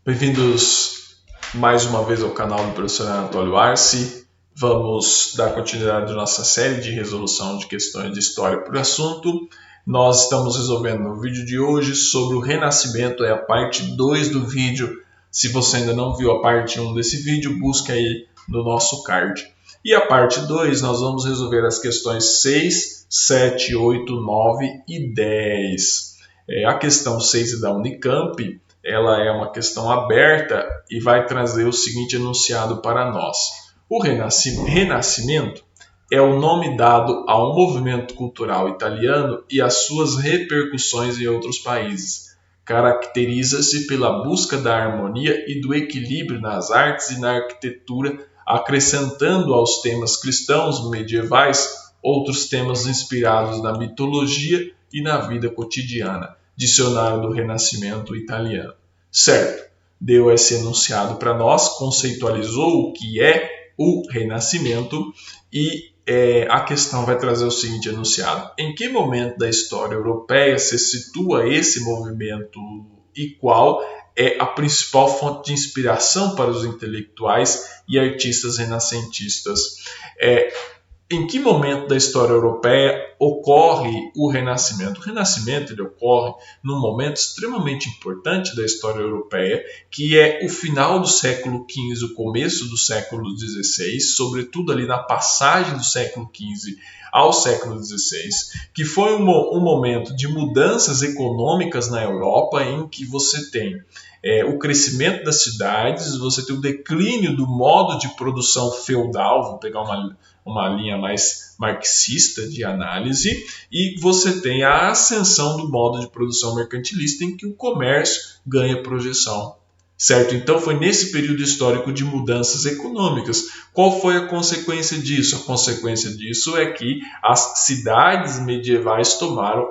Bem-vindos mais uma vez ao canal do professor Anatólio Arce. Vamos dar continuidade à nossa série de resolução de questões de história por assunto. Nós estamos resolvendo no vídeo de hoje sobre o Renascimento, é a parte 2 do vídeo. Se você ainda não viu a parte 1 desse vídeo, busca aí no nosso card. E a parte 2 nós vamos resolver as questões 6, 7, 8, 9 e 10. A questão 6 da Unicamp, ela é uma questão aberta e vai trazer o seguinte enunciado para nós. O Renascimento é o nome dado a um movimento cultural italiano e às suas repercussões em outros países. Caracteriza-se pela busca da harmonia e do equilíbrio nas artes e na arquitetura, acrescentando aos temas cristãos medievais outros temas inspirados na mitologia e na vida cotidiana. Dicionário do Renascimento italiano. Certo, deu esse enunciado para nós, conceitualizou o que é o Renascimento e a questão vai trazer o seguinte enunciado. Em que momento da história europeia se situa esse movimento e qual é a principal fonte de inspiração para os intelectuais e artistas renascentistas? Em que momento da história europeia ocorre o Renascimento? O Renascimento ele ocorre num momento extremamente importante da história europeia, que é o final do século XV, o começo do século XVI, sobretudo ali na passagem do século XV ao século XVI, que foi um momento de mudanças econômicas na Europa, em que você tem o crescimento das cidades, você tem o declínio do modo de produção feudal, vou pegar uma linha mais marxista de análise, e você tem a ascensão do modo de produção mercantilista em que o comércio ganha projeção. Certo? Então foi nesse período histórico de mudanças econômicas. Qual foi a consequência disso? A consequência disso é que as cidades medievais tomaram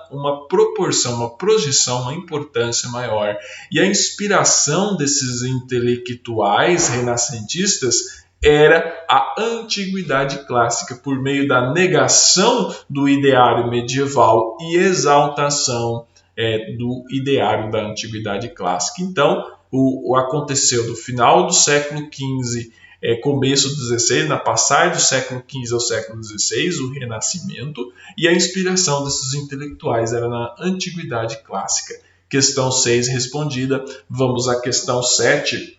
uma proporção, uma projeção, uma importância maior. E a inspiração desses intelectuais renascentistas era a antiguidade clássica, por meio da negação do ideário medieval e exaltação do ideário da antiguidade clássica. Então, aconteceu do final do século XV, começo do XVI, na passagem do século XV ao século XVI, o Renascimento, e a inspiração desses intelectuais era na antiguidade clássica. Questão 6 respondida. Vamos à questão 7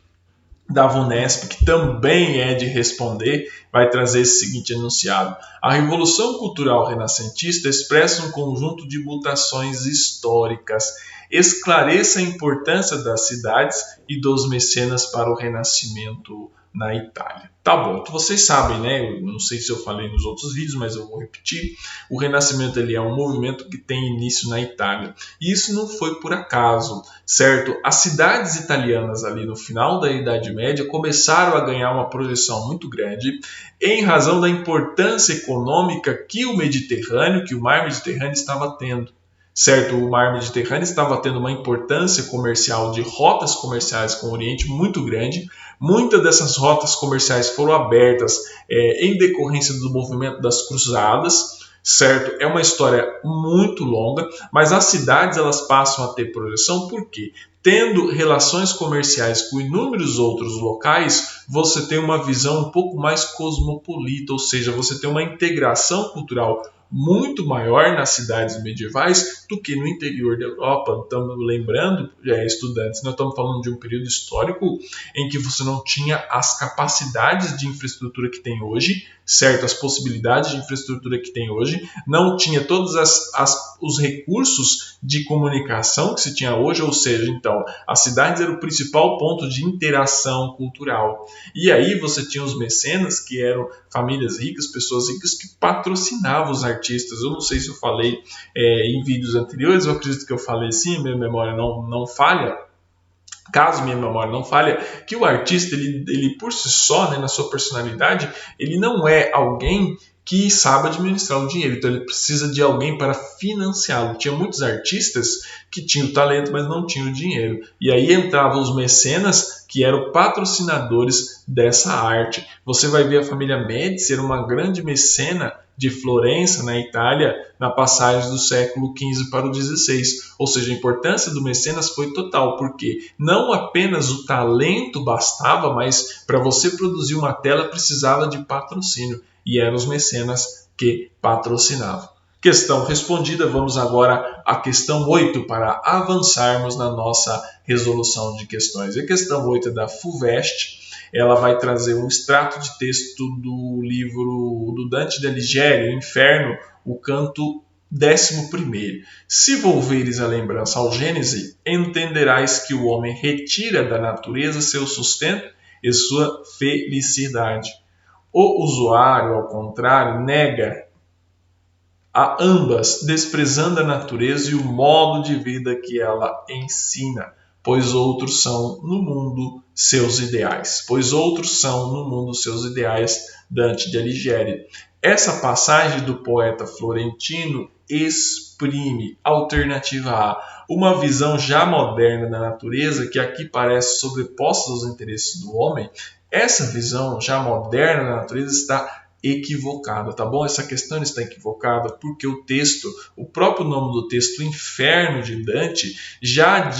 da VUNESP, que também é de responder, vai trazer esse seguinte enunciado. A Revolução Cultural Renascentista expressa um conjunto de mutações históricas. Esclareça a importância das cidades e dos mecenas para o Renascimento na Itália. Tá bom, vocês sabem, né? Eu não sei se eu falei nos outros vídeos, mas eu vou repetir. O Renascimento ele é um movimento que tem início na Itália. E isso não foi por acaso, certo? As cidades italianas ali no final da Idade Média começaram a ganhar uma projeção muito grande em razão da importância econômica que o Mediterrâneo, que o mar Mediterrâneo estava tendo. Certo, o mar Mediterrâneo estava tendo uma importância comercial de rotas comerciais com o Oriente muito grande. Muitas dessas rotas comerciais foram abertas em decorrência do movimento das cruzadas, certo? É uma história muito longa, mas as cidades elas passam a ter projeção porque, tendo relações comerciais com inúmeros outros locais, você tem uma visão um pouco mais cosmopolita, ou seja, você tem uma integração cultural muito maior nas cidades medievais do que no interior da Europa. Estamos lembrando, estudantes, nós estamos falando de um período histórico em que você não tinha as capacidades de infraestrutura que tem hoje, certo? As possibilidades de infraestrutura que tem hoje, não tinha todos os recursos de comunicação que se tinha hoje, ou seja, então, as cidades eram o principal ponto de interação cultural. E aí você tinha os mecenas, que eram famílias ricas, pessoas ricas que patrocinavam os artistas. Eu não sei se eu falei em vídeos anteriores, eu acredito que eu falei sim, minha memória não falha. Caso minha memória não falha, que o artista, ele por si só, né, na sua personalidade, ele não é alguém que sabe administrar o dinheiro, então ele precisa de alguém para financiá-lo. Tinha muitos artistas que tinham talento, mas não tinham dinheiro. E aí entravam os mecenas que eram patrocinadores dessa arte. Você vai ver a família Médici ser uma grande mecena de Florença, na Itália, na passagem do século XV para o XVI. Ou seja, a importância do mecenas foi total, porque não apenas o talento bastava, mas para você produzir uma tela precisava de patrocínio, e eram os mecenas que patrocinavam. Questão respondida, vamos agora à questão 8 para avançarmos na nossa resolução de questões. A questão 8 é da FUVEST. Ela vai trazer um extrato de texto do livro do Dante Alighieri, O Inferno, o canto 11º. Se volveres a lembrança ao Gênese, entenderás que o homem retira da natureza seu sustento e sua felicidade. O usuário, ao contrário, nega a ambas, desprezando a natureza e o modo de vida que ela ensina, pois outros são no mundo seus ideais. Dante Alighieri. Essa passagem do poeta florentino exprime, alternativa A, uma visão já moderna da natureza que aqui parece sobreposta aos interesses do homem. Essa visão já moderna da natureza está equivocada, tá bom? Essa questão está equivocada porque o próprio nome do texto, Inferno de Dante, já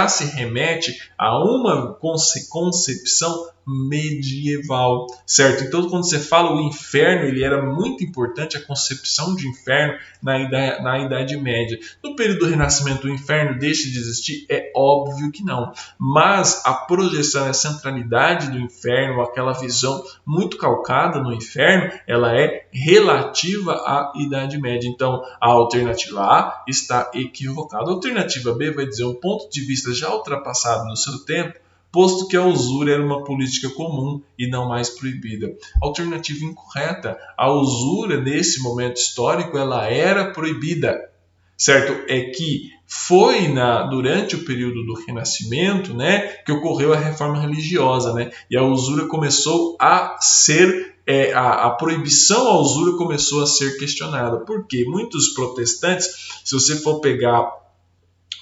se remete a uma concepção medieval, certo? Então, quando você fala o inferno, ele era muito importante, a concepção de inferno na Idade Média. No período do Renascimento, o inferno deixa de existir? É óbvio que não, mas a projeção, a centralidade do inferno, aquela visão muito calcada no inferno, ela é relativa à Idade Média. Então, a alternativa A está equivocada. A alternativa B vai dizer um ponto de vista já ultrapassado no seu tempo, posto que a usura era uma política comum e não mais proibida. Alternativa incorreta. A usura, nesse momento histórico, ela era proibida, certo? É que foi durante o período do Renascimento, né, que ocorreu a reforma religiosa, né, e a usura começou a ser a proibição à usura começou a ser questionada. Porque muitos protestantes, se você for pegar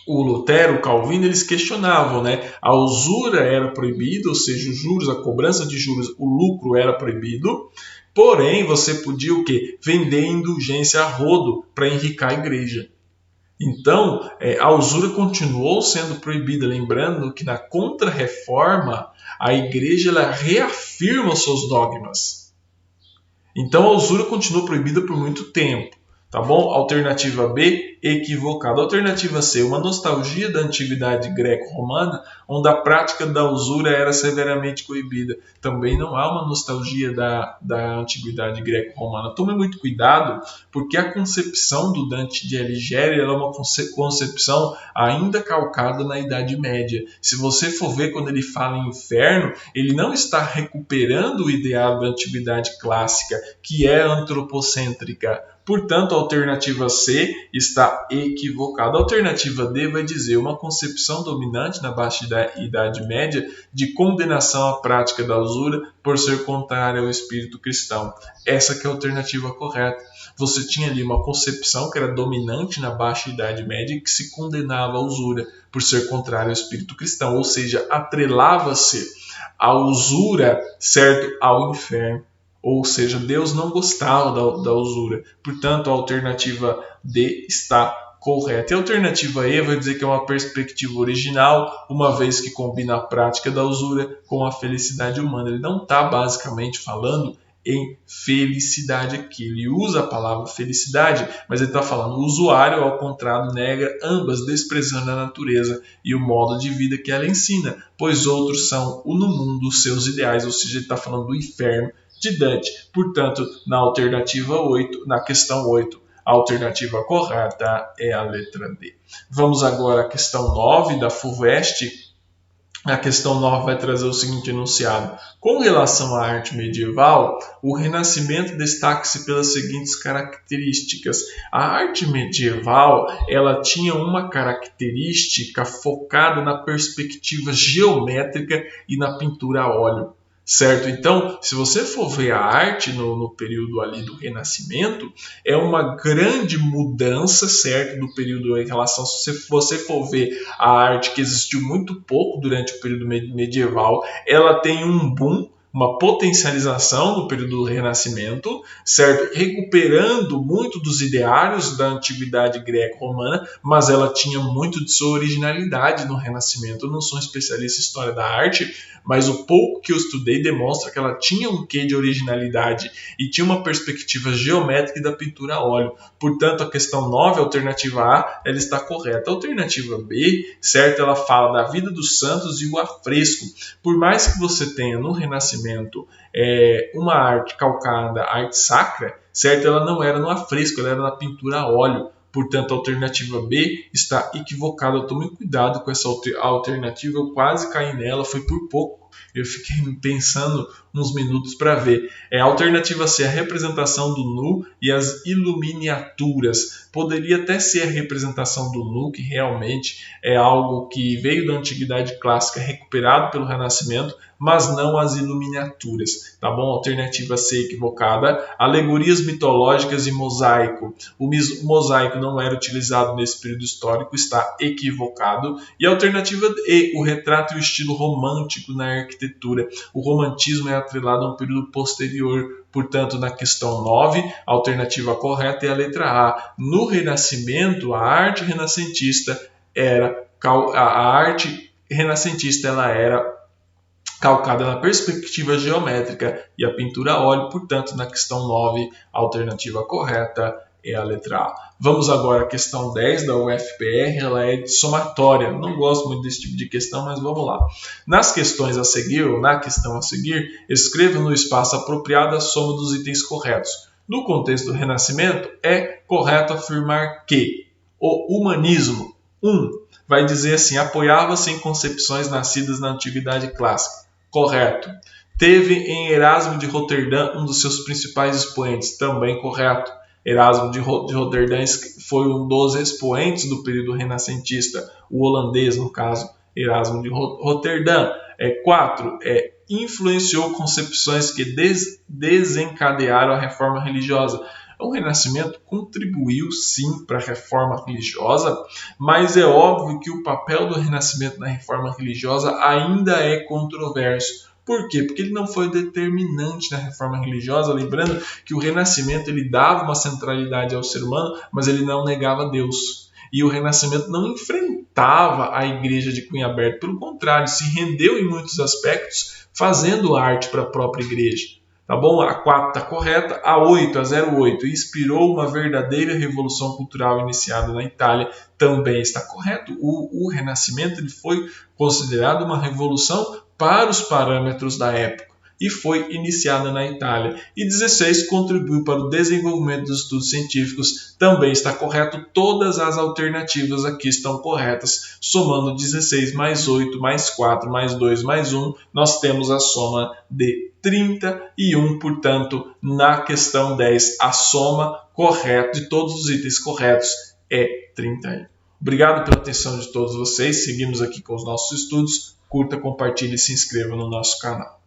o Lutero, o Calvino, eles questionavam, né? A usura era proibida, ou seja, os juros, a cobrança de juros, o lucro era proibido, porém você podia o quê? Vender indulgência a rodo para enriquecer a igreja. Então, a usura continuou sendo proibida, lembrando que na Contra-Reforma a igreja ela reafirma os seus dogmas. Então, a usura continuou proibida por muito tempo. Tá bom? Alternativa B, equivocada. Alternativa C, uma nostalgia da antiguidade greco-romana, onde a prática da usura era severamente coibida. Também não há uma nostalgia da antiguidade greco-romana. Tome muito cuidado, porque a concepção do Dante de Alighieri é uma concepção ainda calcada na Idade Média. Se você for ver quando ele fala em inferno, ele não está recuperando o ideal da antiguidade clássica, que é antropocêntrica. Portanto, a alternativa C está equivocada. A alternativa D vai dizer uma concepção dominante na Baixa Idade Média de condenação à prática da usura por ser contrária ao espírito cristão. Essa que é a alternativa correta. Você tinha ali uma concepção que era dominante na Baixa Idade Média e que se condenava à usura por ser contrária ao espírito cristão, ou seja, atrelava-se a usura, certo, ao inferno. Ou seja, Deus não gostava da usura. Portanto, a alternativa D está correta. E a alternativa E vai dizer que é uma perspectiva original, uma vez que combina a prática da usura com a felicidade humana. Ele não está basicamente falando em felicidade aqui. Ele usa a palavra felicidade, mas ele está falando o usuário, ao contrário, nega ambas, desprezando a natureza e o modo de vida que ela ensina, pois outros são no mundo seus ideais. Ou seja, ele está falando do inferno de Dante. Portanto, na alternativa 8, na questão 8, a alternativa correta é a letra D. Vamos agora à questão 9 da FUVEST. A questão 9 vai trazer o seguinte enunciado. Com relação à arte medieval, o Renascimento destaca-se pelas seguintes características. A arte medieval ela tinha uma característica focada na perspectiva geométrica e na pintura a óleo. certo? Então, se você for ver a arte no período ali do Renascimento, é uma grande mudança, certo, do período em relação, se você for ver a arte que existiu muito pouco durante o período medieval, ela tem um boom, uma potencialização do período do Renascimento, certo? Recuperando muito dos ideários da antiguidade greco-romana, mas ela tinha muito de sua originalidade no Renascimento. Eu não sou um especialista em história da arte, mas o pouco que eu estudei demonstra que ela tinha um quê de originalidade e tinha uma perspectiva geométrica da pintura a óleo. Portanto, a questão 9, a alternativa A, ela está correta. A alternativa B, certo, ela fala da vida dos santos e o afresco. Por mais que você tenha no Renascimento uma arte calcada, arte sacra, certo, ela não era no afresco, ela era na pintura a óleo. Portanto, a alternativa B está equivocada. Tome cuidado com essa alternativa. Eu quase caí nela, foi por pouco. Eu fiquei pensando uns minutos para ver. A alternativa C, a representação do nu e as iluminiaturas. Poderia até ser a representação do nu, que realmente é algo que veio da Antiguidade Clássica, recuperado pelo Renascimento, mas não as iluminiaturas, tá bom? Alternativa C equivocada. Alegorias mitológicas e mosaico. O mosaico não era utilizado nesse período histórico, está equivocado. E a alternativa E, o retrato e o estilo romântico na arquitetura. O romantismo é atrelado a um período posterior. Portanto, na questão 9, a alternativa correta é a letra A. No Renascimento, a arte renascentista ela era calcada na perspectiva geométrica e a pintura a óleo. Portanto, na questão 9, a alternativa correta é a letra A. Vamos agora à questão 10 da UFPR, ela é de somatória. Não gosto muito desse tipo de questão, mas vamos lá. Nas questões a seguir, ou na questão a seguir, escreva no espaço apropriado a soma dos itens corretos. No contexto do Renascimento, é correto afirmar que o humanismo, 1, vai dizer assim, apoiava-se em concepções nascidas na Antiguidade Clássica. Correto. Teve em Erasmo de Roterdã um dos seus principais expoentes. Também correto. Erasmo de Roterdã foi um dos expoentes do período renascentista, o holandês, no caso, Erasmo de Roterdã. 4. Influenciou concepções que desencadearam a reforma religiosa. O Renascimento contribuiu sim para a reforma religiosa, mas é óbvio que o papel do Renascimento na reforma religiosa ainda é controverso. Por quê? Porque ele não foi determinante na reforma religiosa, lembrando que o Renascimento ele dava uma centralidade ao ser humano, mas ele não negava Deus. E o Renascimento não enfrentava a igreja de cunho aberto, pelo contrário, se rendeu em muitos aspectos, fazendo arte para a própria igreja. Tá bom? A 4 está correta. A 8, a 08, inspirou uma verdadeira revolução cultural iniciada na Itália. Também está correto. O Renascimento ele foi considerado uma revolução para os parâmetros da época e foi iniciada na Itália. E 16 contribuiu para o desenvolvimento dos estudos científicos. Também está correto. Todas as alternativas aqui estão corretas. Somando 16 mais 8 mais 4 mais 2 mais 1, nós temos a soma de 31, portanto, na questão 10, a soma correta de todos os itens corretos é 31. Obrigado pela atenção de todos vocês. Seguimos aqui com os nossos estudos. Curta, compartilhe e se inscreva no nosso canal.